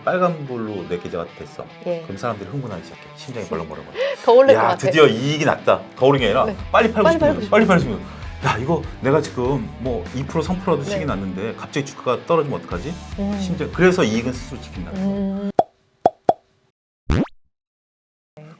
빨간불로 내 계좌가 됐어. 예. 그럼 사람들이 흥분하기 시작해. 심장이 벌렁벌렁. 더 오를 것 야, 같아요. 드디어 이익이 났다. 더 오른 게 아니라 네. 빨리 팔고 빨리 싶은 팔고 거야. 싶어. 빨리 팔고 싶은 거야. 야, 이거 내가 지금 뭐 2% 3%라도 네. 수익이 났는데 갑자기 주가가 떨어지면 어떡하지? 심지어 그래서 이익은 스스로 지킨다.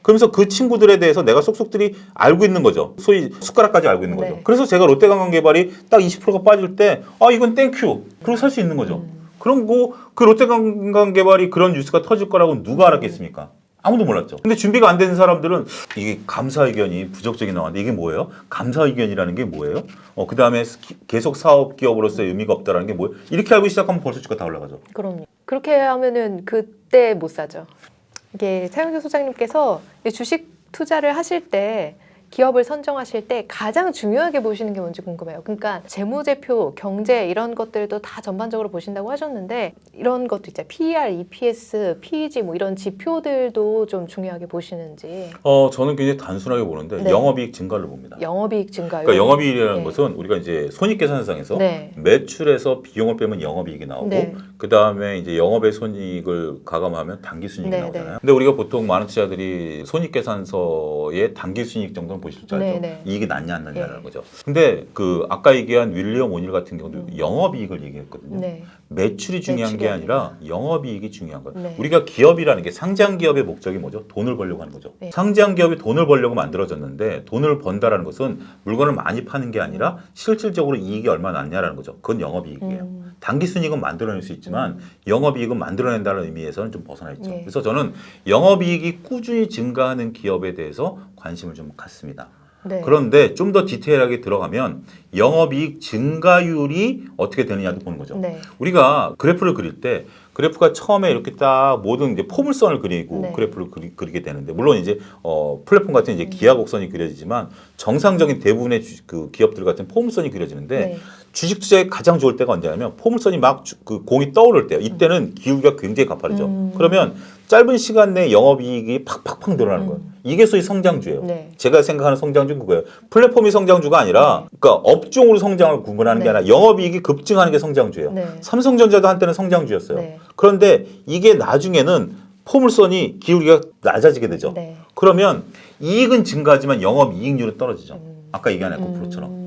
그러면서 그 친구들에 대해서 내가 속속들이 알고 있는 거죠. 소위 숟가락까지 알고 있는 거죠. 네. 그래서 제가 롯데관광개발이 딱 20%가 빠질 때 이건 땡큐. 그러고 살 수 있는 거죠. 그럼 그 롯데관광개발이 그런 뉴스가 터질 거라고 누가 알았겠습니까? 아무도 몰랐죠. 근데 준비가 안 된 사람들은 이게 감사 의견이 부정적이 나왔는데 이게 뭐예요? 감사 의견이라는 게 뭐예요? 그 다음에 계속 사업 기업으로서의 의미가 없다라는 게 뭐예요? 이렇게 알고 시작하면 벌써 주가 다 올라가죠. 그럼요. 그렇게 하면은 그때 못 사죠. 이게 차영주 소장님께서 주식 투자를 하실 때 기업을 선정하실 때 가장 중요하게 보시는 게 뭔지 궁금해요. 그러니까 재무제표, 경제 이런 것들도 다 전반적으로 보신다고 하셨는데 이런 것도 있잖아요. PER, EPS, PEG 뭐 이런 지표들도 좀 중요하게 보시는지. 저는 굉장히 단순하게 보는데 네. 영업이익 증가를 봅니다. 영업이익 증가요. 그러니까 영업이익이라는 네. 것은 우리가 이제 손익계산상에서 네. 매출에서 비용을 빼면 영업이익이 나오고 네. 그 다음에 이제 영업의 손익을 가감하면 당기순이익이 네, 나오잖아요. 네. 근데 우리가 보통 많은 투자들이 손익계산서의 당기순이익 정도는 보실 줄 알죠. 네, 네. 이익이 났냐 안 났냐라는 네. 거죠. 근데 아까 얘기한 윌리엄 오닐 같은 경우도 영업이익을 얘기했거든요. 네. 매출이 중요한 매출이 게 아니라 영업이익이 중요한 거예요. 네. 우리가 기업이라는 게 상장 기업의 목적이 뭐죠? 돈을 벌려고 하는 거죠. 네. 상장 기업이 돈을 벌려고 만들어졌는데 돈을 번다라는 것은 물건을 많이 파는 게 아니라 실질적으로 이익이 얼마나 났냐라는 거죠. 그건 영업이익이에요. 당기순이익은 만들어낼 수 있지만 영업이익은 만들어낸다는 의미에서는 좀 벗어나 있죠. 네. 그래서 저는 영업이익이 꾸준히 증가하는 기업에 대해서 관심을 좀 갖습니다. 네. 그런데 좀 더 디테일하게 들어가면 영업이익 증가율이 어떻게 되느냐도 보는 거죠. 네. 우리가 그래프를 그릴 때 그래프가 처음에 이렇게 딱 모든 이제 포물선을 그리고 네. 그래프를 그리게 되는데 물론 이제 플랫폼 같은 이제 기하곡선이 그려지지만 정상적인 대부분의 그 기업들 같은 포물선이 그려지는데 네. 주식 투자에 가장 좋을 때가 언제냐면 포물선이 막 그 공이 떠오를 때요. 이때는 기울기가 굉장히 가파르죠. 그러면 짧은 시간 내에 영업이익이 팍팍팍 늘어나는 거예요. 이게 소위 성장주예요. 네. 제가 생각하는 성장주는 그거예요. 플랫폼이 성장주가 아니라 그러니까 업종으로 성장을 구분하는 게 네. 아니라 영업이익이 급증하는 게 성장주예요. 네. 삼성전자도 한때는 성장주였어요. 네. 그런데 이게 나중에는 포물선이 기울기가 낮아지게 되죠. 네. 그러면 이익은 증가하지만 영업이익률은 떨어지죠. 아까 얘기한 에코프로처럼.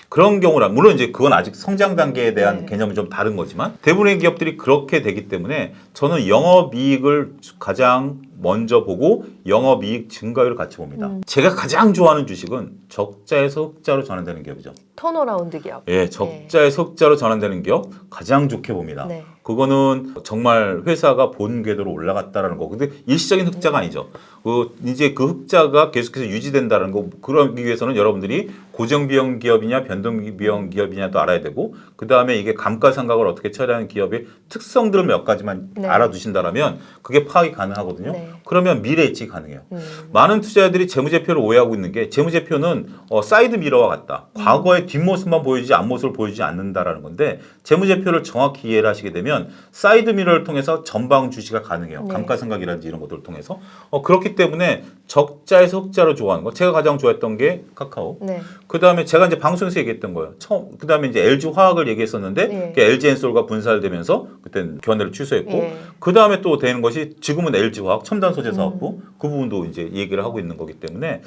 그런 경우라 물론 이제 그건 아직 성장 단계에 대한 네. 개념은 좀 다른 거지만 대부분의 기업들이 그렇게 되기 때문에 저는 영업이익을 가장 먼저 보고 영업이익 증가율을 같이 봅니다. 제가 가장 좋아하는 주식은 적자에서 흑자로 전환되는 기업이죠. 턴어라운드 기업. 예, 적자에서 흑자로 전환되는 기업 가장 좋게 봅니다. 네. 그거는 정말 회사가 본 궤도로 올라갔다라는 거. 근데 일시적인 흑자가 아니죠. 이제 그 흑자가 계속해서 유지된다는 거. 그러기 위해서는 여러분들이 고정비용 기업이냐 변동비용 기업이냐도 알아야 되고 그 다음에 이게 감가상각을 어떻게 처리하는 기업의 특성들을 몇 가지만 네. 알아두신다면 그게 파악이 가능하거든요. 네. 그러면 미래 예측이 가능해요. 많은 투자자들이 재무제표를 오해하고 있는 게 재무제표는 사이드 미러와 같다. 과거의 뒷모습만 보여주지 앞모습을 보여주지 않는다라는 건데 재무제표를 정확히 이해를 하시게 되면 사이드 미러를 통해서 전방 주시가 가능해요. 네. 감가상각이라든지 이런 것들을 통해서. 그렇기 때문에 적자에서 흑자로 좋아하는 거. 제가 가장 좋아했던 게 카카오. 네. 그 다음에 제가 이제 방송에서 얘기했던 거예요. 그 다음에 이제 LG 화학을 얘기했었는데 네. LG엔솔과 분사되면서 그때는 견해를 취소했고 예. 그 다음에 또 되는 것이 지금은 LG 화학 첨단 소재 사업부 그 부분도 이제 얘기를 하고 있는 거기 때문에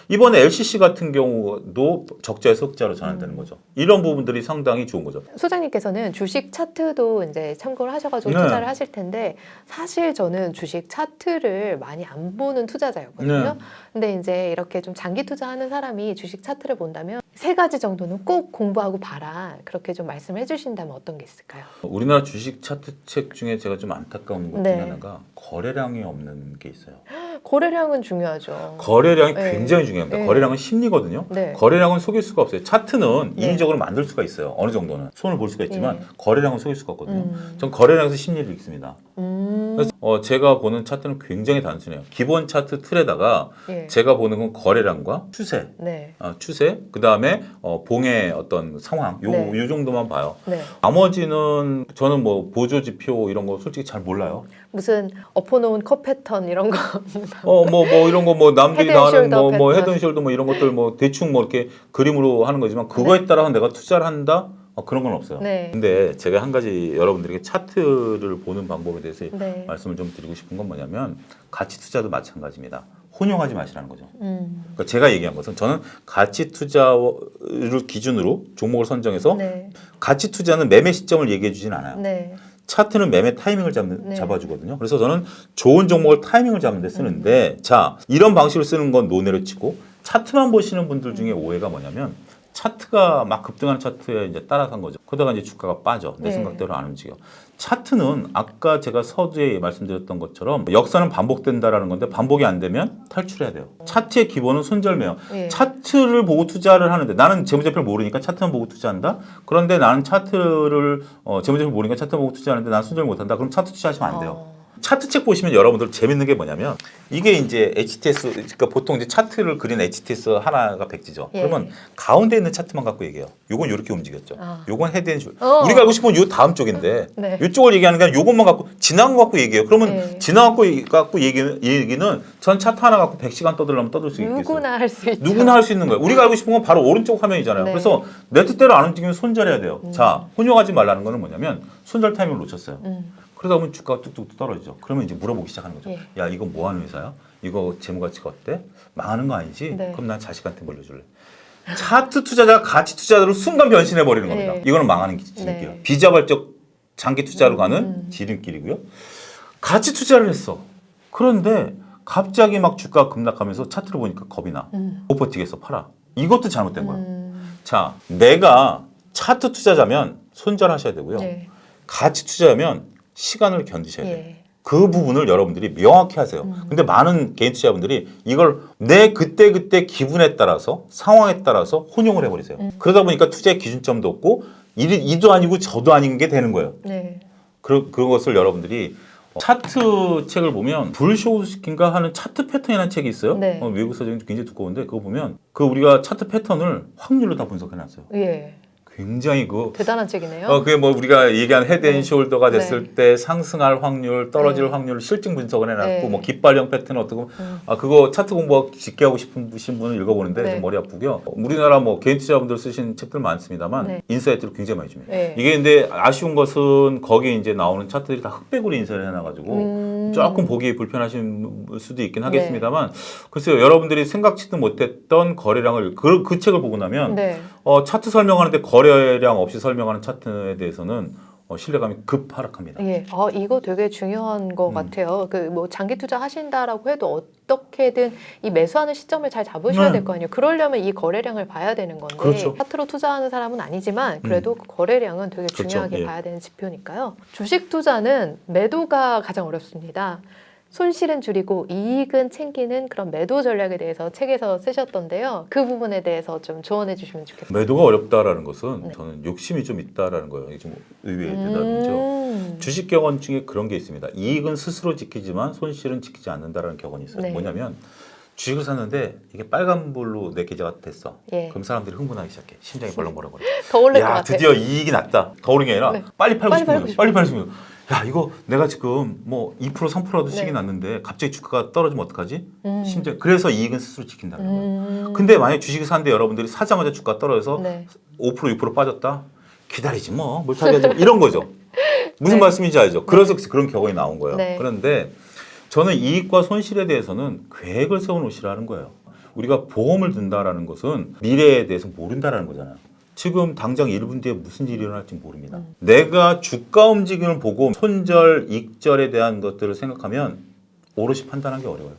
이번에 LCC 같은 경우도 적자에서 흑자로 전환되는 거죠. 이런 부분들이 상당히 좋은 거죠. 소장님께서는 주식 차트도 이제 참고를 하셔가지고 네. 투자를 하실 텐데 사실 저는 주식 차트를 많이 안 보는 투자자였거든요. 네. 근데 이제 이렇게 좀 장기 투자하는 사람이 주식 차트를 본다면 3가지 정도는 꼭 공부하고 봐라. 그렇게 좀 말씀을 해주신다면 어떤 게 있을까요? 우리나라 주식 차트 책 중에 제가 좀 안타까운 것 중에 네. 하나가 거래량이 없는 게 있어요. 거래량은 중요하죠. 거래량이 네. 굉장히 중요합니다. 네. 거래량은 심리거든요. 네. 거래량은 속일 수가 없어요. 차트는 네. 인위적으로 만들 수가 있어요. 어느 정도는 손을 볼 수가 있지만 네. 거래량은 속일 수가 없거든요. 전 거래량에서 심리를 읽습니다. 그래서 제가 보는 차트는 굉장히 단순해요. 기본 차트 틀에다가 예. 제가 보는 건 거래량과 추세, 네. 추세, 그 다음에 봉의 어떤 상황, 네. 요 정도만 봐요. 네. 나머지는 저는 뭐 보조 지표 이런 거 솔직히 잘 몰라요. 무슨 엎어놓은 컵 패턴 이런 거. 뭐 이런 거 뭐 남들이 헤드 다 앤 하는 숄더 뭐 패턴. 헤드앤숄더 뭐 이런 것들 뭐 대충 뭐 이렇게 그림으로 하는 거지만 그거에 따라서 내가 투자를 한다? 그런 건 없어요. 네. 근데 제가 한 가지 여러분들에게 차트를 보는 방법에 대해서 네. 말씀을 좀 드리고 싶은 건 뭐냐면 가치 투자도 마찬가지입니다. 혼용하지 마시라는 거죠. 그러니까 제가 얘기한 것은 저는 가치 투자를 기준으로 종목을 선정해서 네. 가치 투자는 매매 시점을 얘기해 주진 않아요. 네. 차트는 매매 타이밍을 네. 잡아주거든요. 그래서 저는 좋은 종목을 타이밍을 잡는 데 쓰는데 자 이런 방식으로 쓰는 건 논외로 치고 차트만 보시는 분들 중에 오해가 뭐냐면 차트가 막 급등하는 차트에 이제 따라간 거죠. 그러다가 이제 주가가 빠져. 내 네. 생각대로 안 움직여. 차트는 아까 제가 서두에 말씀드렸던 것처럼 역사는 반복된다라는 건데 반복이 안 되면 탈출해야 돼요. 차트의 기본은 손절매요. 예. 차트를 보고 투자를 하는데 나는 재무제표를 모르니까 차트만 보고 투자한다. 그런데 나는 차트를 재무제표를 모르니까 차트만 보고 투자하는데 나는 손절 못한다. 그럼 차트 투자하시면 안 돼요. 차트책 보시면 여러분들 재밌는 게 뭐냐면 이게 이제 HTS 그러니까 보통 이제 차트를 그린 HTS 하나가 백지죠. 예. 그러면 가운데 있는 차트만 갖고 얘기해요. 요건 이렇게 움직였죠. 아. 요건 헤드앤숄. 어. 우리가 알고 싶은 건 요 다음 쪽인데 네. 요쪽을 얘기하는 게 아니라 요것만 갖고 지나간 거 갖고 얘기해요. 그러면 예. 지나간 거 갖고 얘기는 전 차트 하나 갖고 100시간 떠들려면 떠들 수 있겠어요. 누구나 할 수 있죠. 누구나 할 수 있는 거예요. 우리가 알고 싶은 건 바로 오른쪽 화면이잖아요. 네. 그래서 내 뜻대로 안 움직이면 손절해야 돼요. 자, 혼용하지 말라는 거는 뭐냐면 손절 타이밍을 놓쳤어요. 그러다 보면 주가가 뚝뚝 떨어지죠. 그러면 이제 물어보기 시작하는 거죠. 예. 야, 이거 뭐 하는 회사야? 이거 재무 가치가 어때? 망하는 거 아니지? 네. 그럼 난 자식한테 물려줄래. 차트 투자자가 가치 투자자로 순간 변신해 버리는 겁니다. 네. 이거는 망하는 지름길. 네. 비자발적 장기 투자로 가는 지름길이고요. 가치 투자를 했어. 그런데 갑자기 막 주가가 급락하면서 차트를 보니까 겁이 나. 못 버티겠어. 팔아. 이것도 잘못된 거야. 자, 내가 차트 투자자면 손절하셔야 되고요. 네. 가치 투자하면 시간을 견디셔야 돼요. 예. 그 부분을 여러분들이 명확히 하세요. 근데 많은 개인 투자자분들이 이걸 내 그때 기분에 따라서 상황에 따라서 혼용을 해버리세요. 그러다 보니까 투자의 기준점도 없고 이도 아니고 저도 아닌 게 되는 거예요. 네. 그것을 여러분들이 차트 책을 보면 불쇼스킨가 하는 차트 패턴이라는 책이 있어요. 네. 외국 서적이 굉장히 두꺼운데 그거 보면 그 우리가 차트 패턴을 확률로 다 분석해놨어요. 예. 굉장히 대단한 책이네요. 그게 뭐 우리가 얘기한 헤드앤숄더가 됐을 네. 때 상승할 확률, 떨어질 네. 확률을 실증 분석을 해놨고 네. 뭐 깃발형 패턴 어떻고 그거 차트 공부 깊게 하고 싶으신 분은 읽어보는데 네. 좀 머리 아프고요. 우리나라 뭐 개인 투자분들 쓰신 책들 많습니다만 네. 인사이트를 굉장히 많이 줍니다. 네. 이게 근데 아쉬운 것은 거기에 이제 나오는 차트들이 다 흑백으로 인쇄를 해놔가지고 조금 보기 불편하신 수도 있긴 하겠습니다만 글쎄요 여러분들이 생각지도 못했던 거래량을 그 책을 보고 나면 네. 차트 설명하는데 거래량 없이 설명하는 차트에 대해서는 신뢰감이 급 하락합니다. 예. 이거 되게 중요한 것 같아요. 그 뭐 장기 투자 하신다라고 해도 어떻게든 이 매수하는 시점을 잘 잡으셔야 될 거 아니에요. 그러려면 이 거래량을 봐야 되는 건데 그렇죠. 차트로 투자하는 사람은 아니지만 그래도 그 거래량은 되게 그렇죠. 중요하게 예. 봐야 되는 지표니까요. 주식 투자는 매도가 가장 어렵습니다. 손실은 줄이고 이익은 챙기는 그런 매도 전략에 대해서 책에서 쓰셨던데요. 그 부분에 대해서 좀 조언해 주시면 좋겠습니다. 매도가 어렵다라는 것은 네. 저는 욕심이 좀 있다라는 거예요. 이게 좀 의외의 대답이죠. 주식 격언 중에 그런 게 있습니다. 이익은 스스로 지키지만 손실은 지키지 않는다라는 격언이 있어요. 네. 뭐냐면 주식을 샀는데 이게 빨간불로 내 계좌가 됐어. 예. 그럼 사람들이 흥분하기 시작해. 심장이 벌렁벌렁거려. 더 오를 것 야 같아요. 드디어 이익이 났다. 더 오른 게 아니라 네. 빨리 팔고 빨리 싶은 팔고 거예요. 빨리 팔고 싶은 거예요. 야 이거 내가 지금 뭐 2% 3%라도 수익이 네. 났는데 갑자기 주가가 떨어지면 어떡하지? 심지어 그래서 이익은 스스로 지킨다는 거예요. 근데 만약 주식을 샀는데 여러분들이 사자마자 주가 떨어져서 네. 5% 6% 빠졌다? 기다리지 뭐. 뭘 타게 하지? 이런 거죠. 무슨 네. 말씀인지 알죠? 그래서 그런 격언이 나온 거예요. 네. 그런데 저는 이익과 손실에 대해서는 계획을 세워놓으시라는 거예요. 우리가 보험을 든다라는 것은 미래에 대해서 모른다라는 거잖아요. 지금 당장 1분 뒤에 무슨 일이 일어날지 모릅니다. 내가 주가 움직임을 보고 손절, 익절에 대한 것들을 생각하면 오롯이 판단하기 어려워요.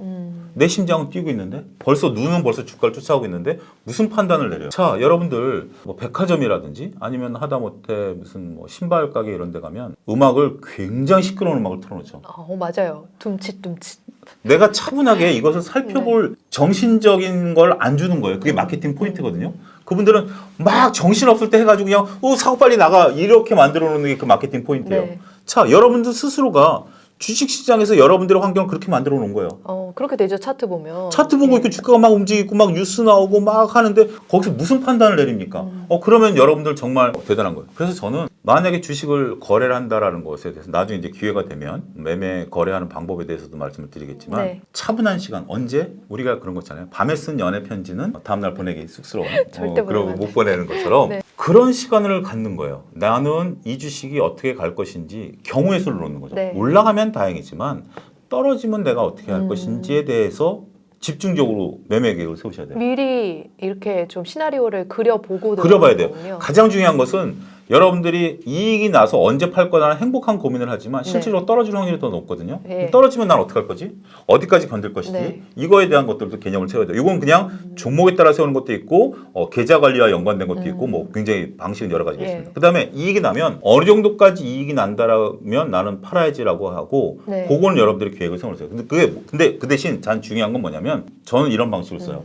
내 심장은 뛰고 있는데 눈은 벌써 주가를 쫓아오고 있는데 무슨 판단을 내려요? 자, 여러분들 뭐 백화점이라든지 아니면 하다못해 무슨 뭐 신발 가게 이런 데 가면 음악을 굉장히 시끄러운 음악을 틀어놓죠. 맞아요. 둠칫둠칫. 내가 차분하게 이것을 살펴볼 정신적인 걸 안 주는 거예요. 그게 마케팅 포인트거든요. 그분들은 막 정신없을 때 해가지고 그냥 사고 빨리 나가 이렇게 만들어 놓는 게 그 마케팅 포인트예요. 네. 자, 여러분들 스스로가 주식시장에서 여러분들의 환경을 그렇게 만들어 놓은 거예요. 그렇게 되죠. 차트 보면. 차트 보고 이렇게 주가가 막 움직이고 막 뉴스 나오고 막 하는데 거기서 무슨 판단을 내립니까? 그러면 여러분들 정말 대단한 거예요. 그래서 저는 만약에 주식을 거래를 한다라는 것에 대해서 나중에 이제 기회가 되면 매매 거래하는 방법에 대해서도 말씀을 드리겠지만 네. 차분한 시간 언제 우리가 그런 거 있잖아요. 밤에 쓴 연애 편지는 다음날 보내기 쑥스러운 절대 그러고 보내면 안 못 보내는 것처럼 네. 그런 시간을 갖는 거예요. 나는 이 주식이 어떻게 갈 것인지 경우의 수를 놓는 거죠. 네. 올라가면 다행이지만 떨어지면 내가 어떻게 할 것인지에 대해서 집중적으로 매매 계획을 세우셔야 돼요. 미리 이렇게 좀 시나리오를 그려보고 그려봐야 돼요. 들어가는 거군요. 가장 중요한 것은 여러분들이 이익이 나서 언제 팔 거라는 행복한 고민을 하지만 실제로 떨어질 확률이 더 높거든요. 네. 떨어지면 난 어떻게 할 거지? 어디까지 견딜 것이지? 네. 이거에 대한 것들도 개념을 세워야 돼요. 이건 그냥 종목에 따라 세우는 것도 있고 계좌 관리와 연관된 것도 있고 뭐 굉장히 방식은 여러 가지가 예. 있습니다. 그다음에 이익이 나면 어느 정도까지 이익이 난다라면 나는 팔아야지라고 하고 네. 그거는 여러분들이 계획을 세우세요. 근데 그 대신 단 중요한 건 뭐냐면 저는 이런 방식을 써요.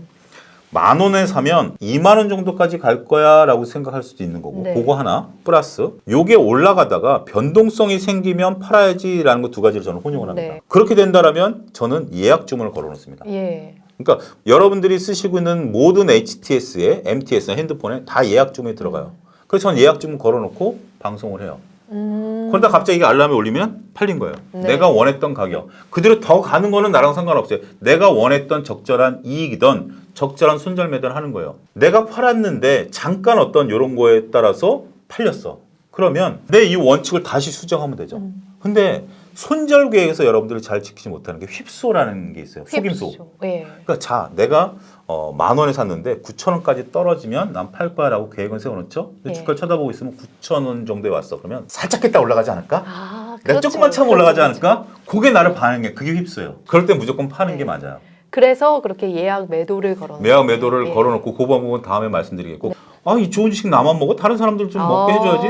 10,000원에 사면 20,000원 정도까지 갈 거야 라고 생각할 수도 있는 거고 네. 그거 하나 플러스 요게 올라가다가 변동성이 생기면 팔아야지 라는 거 두 가지를 저는 혼용을 합니다. 네. 그렇게 된다라면 저는 예약 주문을 걸어 놓습니다. 예. 그러니까 여러분들이 쓰시고 있는 모든 HTS에 MTS나 핸드폰에 다 예약 주문이 들어가요. 그래서 저는 예약 주문 걸어 놓고 방송을 해요. 그러다 갑자기 이게 알람이 울리면 팔린 거예요. 네. 내가 원했던 가격. 그대로 더 가는 거는 나랑 상관없어요. 내가 원했던 적절한 이익이든 적절한 손절 매도를 하는 거예요. 내가 팔았는데 잠깐 어떤 이런 거에 따라서 팔렸어. 그러면 내 이 원칙을 다시 수정하면 되죠. 근데 손절 계획에서 여러분들이 잘 지키지 못하는 게 휩소라는 게 있어요. 속임소. 휩소. 예. 그러니까 자, 내가 10,000원에 샀는데 9,000원까지 떨어지면 난 팔 거야라고 계획은 세워놓죠. 근데 예. 주가를 쳐다보고 있으면 9,000원 정도에 왔어. 그러면 살짝 깼다 올라가지 않을까? 아, 내가 그렇죠. 조금만 참으면 올라가지 그렇죠. 않을까? 그게 나를 반응해. 그게 휩소요. 그럴 때 무조건 파는 네. 게 맞아요. 그래서 그렇게 예약 매도를 걸어. 매약 매도를 예. 걸어놓고 그 방법은 다음에 말씀드리겠고. 아, 이 좋은 주식 나만 먹어? 다른 사람들 좀 먹게 아. 해줘야지.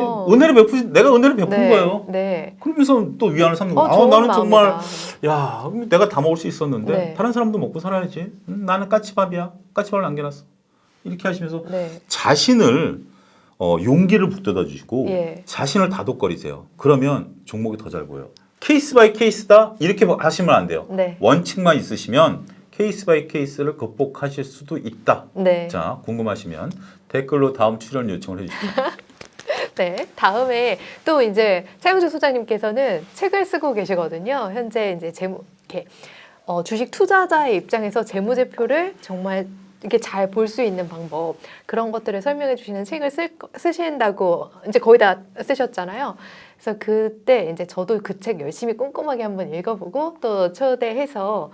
내가 은혜를 베푼 네. 거예요. 네. 그러면서 또 위안을 삼는 거야. 좋은 나는 정말 마음이다. 야, 내가 다 먹을 수 있었는데 네. 다른 사람도 먹고 살아야지. 나는 까치밥이야. 까치밥을 남겨놨어. 이렇게 하시면서 네. 자신을 용기를 북돋아 주시고 예. 자신을 다독거리세요. 그러면 종목이 더 잘 보여요. 케이스 바이 케이스다 이렇게 하시면 안 돼요. 네. 원칙만 있으시면 케이스 바이 케이스를 극복하실 수도 있다. 네. 자, 궁금하시면 댓글로 다음 출연 요청을 해주십시오. 네. 다음에 또 이제 차영주 소장님께서는 책을 쓰고 계시거든요. 현재 이제 이렇게 주식 투자자의 입장에서 재무제표를 정말 이렇게 잘 볼 수 있는 방법 그런 것들을 설명해 주시는 책을 쓰신다고 이제 거의 다 쓰셨잖아요. 그래서 그때 이제 저도 그 책 열심히 꼼꼼하게 한번 읽어보고 또 초대해서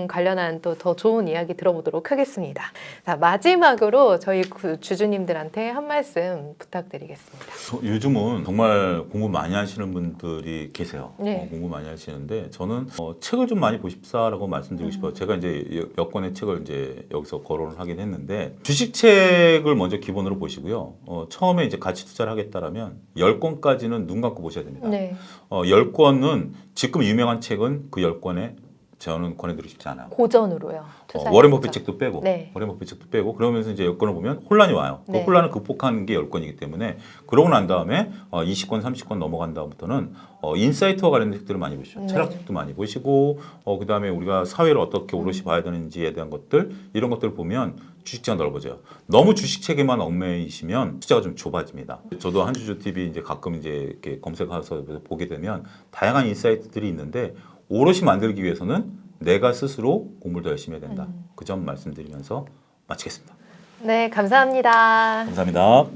관련한 또 더 좋은 이야기 들어보도록 하겠습니다. 자, 마지막으로 저희 주주님들한테 한 말씀 부탁드리겠습니다. 요즘은 정말 공부 많이 하시는 분들이 계세요. 네. 공부 많이 하시는데 저는 책을 좀 많이 보십사라고 말씀드리고 싶어요. 제가 이제 몇 권의 책을 이제 여기서 거론을 하긴 했는데 주식책을 먼저 기본으로 보시고요. 처음에 이제 가치 투자를 하겠다라면 10권까지는 눈 감고 보셔야 됩니다. 네. 10권은 지금 유명한 책은 그 10권에 저는 권해드리고 싶지 않아요. 고전으로요. 워렌 버핏 책도 빼고, 네. 워렌 버핏 책도 빼고, 그러면서 이제 여건을 보면 혼란이 와요. 그 네. 혼란을 극복하는 게 10권이기 때문에 그러고 난 다음에 20권, 30권 넘어간 다음부터는 인사이트와 관련된 책들을 많이 보시죠. 네. 철학책도 많이 보시고, 그 다음에 우리가 사회를 어떻게 오롯이 봐야 되는지에 대한 것들, 이런 것들을 보면 주식시장 넓어져요. 너무 주식책에만 얽매이시면 투자가 좀 좁아집니다. 저도 한주주 TV 이제 가끔 이제 이렇게 검색해서 보게 되면 다양한 인사이트들이 있는데 오롯이 만들기 위해서는 내가 스스로 공부를 더 열심히 해야 된다. 그 점 말씀드리면서 마치겠습니다. 네, 감사합니다. 감사합니다.